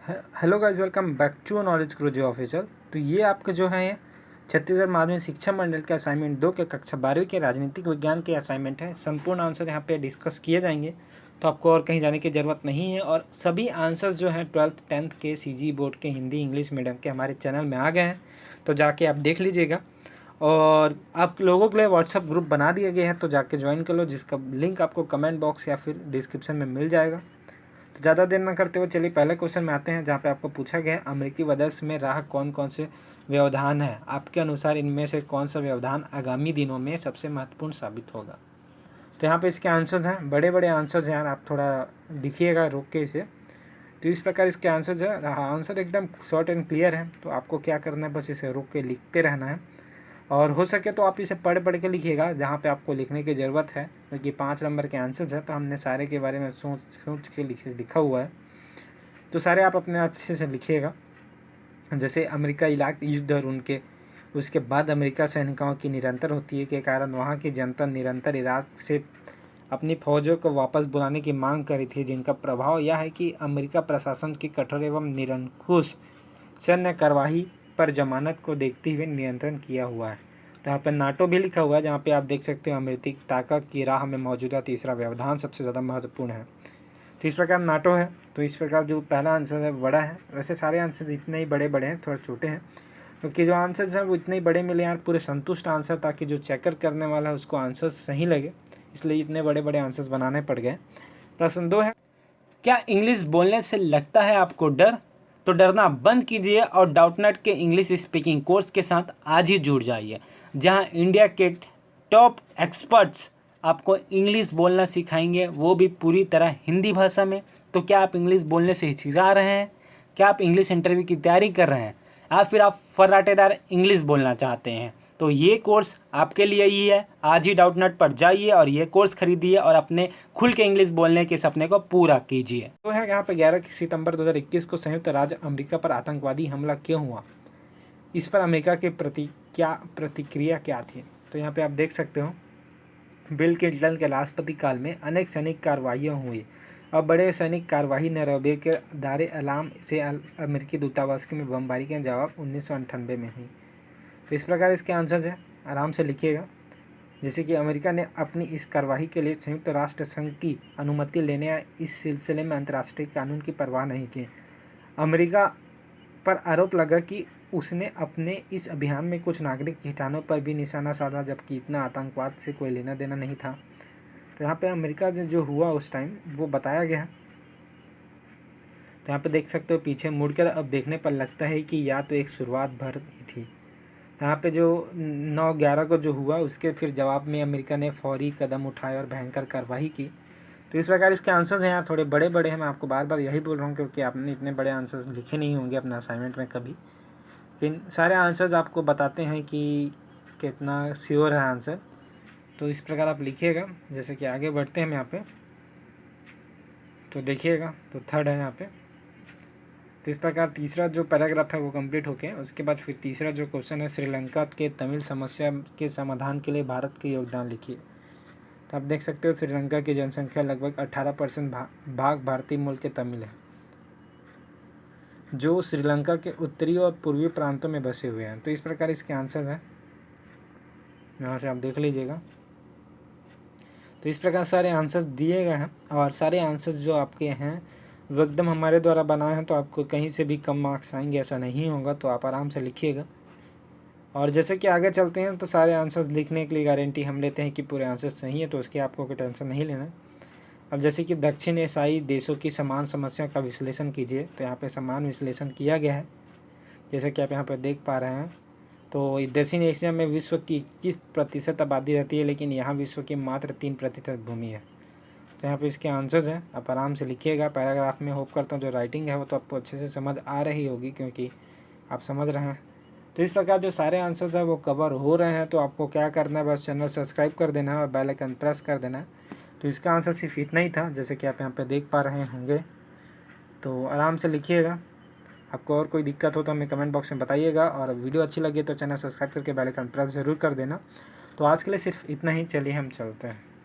Hello guys, welcome back to knowledge Guruji official. तो ये आपके जो है छत्तीसगढ़ माध्यमिक शिक्षा मंडल के असाइनमेंट 2 के कक्षा 12वीं के राजनीतिक विज्ञान के असाइनमेंट है। संपूर्ण आंसर यहाँ पे डिस्कस किए जाएंगे, तो आपको और कहीं जाने की ज़रूरत नहीं है। और सभी आंसर्स जो हैं 12th 10th के सीजी बोर्ड के हिंदी इंग्लिश मीडियम के हमारे चैनल में आ गए हैं, तो जाके आप देख लीजिएगा। और आप लोगों के लिए व्हाट्सअप ग्रुप बना दिया गया है, तो जाके ज्वाइन कर लो, जिसका लिंक आपको कमेंट बॉक्स या फिर डिस्क्रिप्शन में मिल जाएगा। तो ज़्यादा देर ना करते हुए चलिए पहले क्वेश्चन में आते हैं, जहाँ पे आपको पूछा गया है अमेरिकी वजह में राह कौन कौन से व्यवधान है। आपके अनुसार इनमें से कौन सा व्यवधान आगामी दिनों में सबसे महत्वपूर्ण साबित होगा। तो यहाँ पे इसके आंसर्स हैं, बड़े बड़े आंसर्स हैं यार, आप थोड़ा लिखिएगा रोक के इसे। तो इस प्रकार इसके आंसर्स है, आंसर एकदम शॉर्ट एंड क्लियर है। तो आपको क्या करना है, बस इसे रोक के लिखते रहना है। और हो सके तो आप इसे पढ़ पढ़ के लिखिएगा जहाँ पे आपको लिखने की ज़रूरत है, क्योंकि 5 नंबर के आंसर्स हैं, तो हमने सारे के बारे में सोच के लिखा हुआ है। तो सारे आप अपने अच्छे से लिखिएगा। जैसे अमेरिका इराक युद्ध और उसके बाद अमेरिका सैनिकों की निरंतर होती है के कारण वहाँ की जनता निरंतर इराक से अपनी फौजों को वापस बुलाने की मांग करी थी, जिनका प्रभाव यह है कि अमेरिका प्रशासन की कठोर एवं निरंकुश सैन्य कार्रवाई पर जमानत को देखते हुए नियंत्रण किया हुआ है। तो यहाँ पर नाटो भी लिखा हुआ है, जहाँ पे आप देख सकते हो अमेरिकी ताकत की राह में मौजूदा तीसरा व्यवधान सबसे ज़्यादा महत्वपूर्ण है। तो इस प्रकार नाटो है। तो इस प्रकार जो पहला आंसर है बड़ा है। वैसे सारे आंसर्स इतने ही बड़े बड़े हैं, थोड़ा छोटे हैं, क्योंकि जो आंसर्स हैं वो इतने ही बड़े मिले यार, पूरे संतुष्ट आंसर, ताकि जो चेकर करने वाला है उसको आंसर सही लगे, इसलिए इतने बड़े बड़े आंसर्स बनाने पड़ गए। प्रश्न 2 है, क्या इंग्लिश बोलने से लगता है आपको डर? तो डरना बंद कीजिए और डाउटनेट के इंग्लिश स्पीकिंग कोर्स के साथ आज ही जुड़ जाइए, जहां इंडिया के टॉप एक्सपर्ट्स आपको इंग्लिश बोलना सिखाएंगे, वो भी पूरी तरह हिंदी भाषा में। तो क्या आप इंग्लिश बोलने से हिचकिचा रहे हैं? क्या आप इंग्लिश इंटरव्यू की तैयारी कर रहे हैं, या फिर आप फर्राटेदार इंग्लिश बोलना चाहते हैं? तो ये कोर्स आपके लिए ही है। आज ही डाउटनेट पर जाइए और ये कोर्स खरीदिए और अपने खुल के इंग्लिश बोलने के सपने को पूरा कीजिए। तो है यहाँ पे 11 सितंबर 2021 को संयुक्त राज्य अमेरिका पर आतंकवादी हमला क्यों हुआ, इस पर अमेरिका के प्रतिक्रिया क्या थी? तो यहाँ पे आप देख सकते हो, बिल क्लिंटन के राष्ट्रपति काल में अनेक सैनिक कार्रवाइयाँ हुई और बड़े सैनिक कार्रवाई नैरोबी के दार अलाम से अमेरिकी दूतावास में बमबारी के जवाब 1998 में हुई। तो इस प्रकार इसके आंसर्स हैं, आराम से लिखिएगा। जैसे कि अमेरिका ने अपनी इस कार्रवाई के लिए संयुक्त राष्ट्र संघ की अनुमति लेने या इस सिलसिले में अंतर्राष्ट्रीय कानून की परवाह नहीं की। अमेरिका पर आरोप लगा कि उसने अपने इस अभियान में कुछ नागरिक ठिकानों पर भी निशाना साधा, जबकि इतना आतंकवाद से कोई लेना देना नहीं था। तो यहाँ पे अमेरिका जो हुआ उस टाइम वो बताया गया है। तो यहाँ पे देख सकते हो, पीछे मुड़कर अब देखने पर लगता है कि या तो एक शुरुआत भर ही थी। यहाँ पे जो 9/11 को जो हुआ उसके फिर जवाब में अमेरिका ने फौरी कदम उठाए और भयंकर कार्रवाई की। तो इस प्रकार इसके आंसर्स हैं यार, थोड़े बड़े बड़े हैं। मैं आपको बार बार यही बोल रहा हूँ, क्योंकि आपने इतने बड़े आंसर्स लिखे नहीं होंगे अपने असाइनमेंट में कभी। लेकिन सारे आंसर्स आपको बताते हैं कि कितना श्योर है आंसर। तो इस प्रकार आप लिखिएगा। जैसे कि आगे बढ़ते हैं हम यहाँ पे, तो देखिएगा, तो थर्ड है यहाँ पे। तो इस प्रकार तीसरा जो पैराग्राफ है वो कंप्लीट होके उसके बाद फिर तीसरा जो क्वेश्चन है, श्रीलंका के तमिल समस्या के समाधान के लिए भारत के योगदान लिखिए। तो आप देख सकते हो, श्रीलंका की जनसंख्या लगभग 18% भाग भारतीय मूल के तमिल है, जो श्रीलंका के उत्तरी और पूर्वी प्रांतों में बसे हुए हैं। तो इस प्रकार इसके आंसर्स हैं, यहाँ से आप देख लीजिएगा। तो इस प्रकार सारे आंसर्स दिए गए हैं, और सारे आंसर्स जो आपके हैं वो एकदम हमारे द्वारा बनाए हैं, तो आपको कहीं से भी कम मार्क्स आएंगे ऐसा नहीं होगा। तो आप आराम से लिखिएगा। और जैसे कि आगे चलते हैं, तो सारे आंसर्स लिखने के लिए गारंटी हम लेते हैं कि पूरे आंसर्स सही है, तो उसकी आपको कोई टेंशन नहीं लेना। अब जैसे कि दक्षिण एशियाई देशों की समान समस्या का विश्लेषण कीजिए। तो यहाँ पे समान विश्लेषण किया गया है, जैसे कि आप यहाँ पर देख पा रहे हैं। तो दक्षिण एशिया में विश्व की 21% आबादी रहती है, लेकिन यहाँ विश्व की मात्र 3% भूमि है। तो यहाँ पे इसके आंसर्स हैं, आप आराम से लिखिएगा पैराग्राफ में। होप करता हूँ जो राइटिंग है वो तो आपको अच्छे से समझ आ रही होगी, क्योंकि आप समझ रहे हैं। तो इस प्रकार जो सारे आंसर्स हैं वो कवर हो रहे हैं। तो आपको क्या करना है, बस चैनल सब्सक्राइब कर देना है और बेल आइकन प्रेस कर देना है। तो इसका आंसर सिर्फ इतना ही था, जैसे कि आप यहाँ पे देख पा रहे होंगे। तो आराम से लिखिएगा। आपको और कोई दिक्कत हो तो हमें कमेंट बॉक्स में बताइएगा, और वीडियो अच्छी लगे तो चैनल सब्सक्राइब करके बेल आइकन प्रेस ज़रूर कर देना। तो आज के लिए सिर्फ इतना ही, चलिए हम चलते हैं।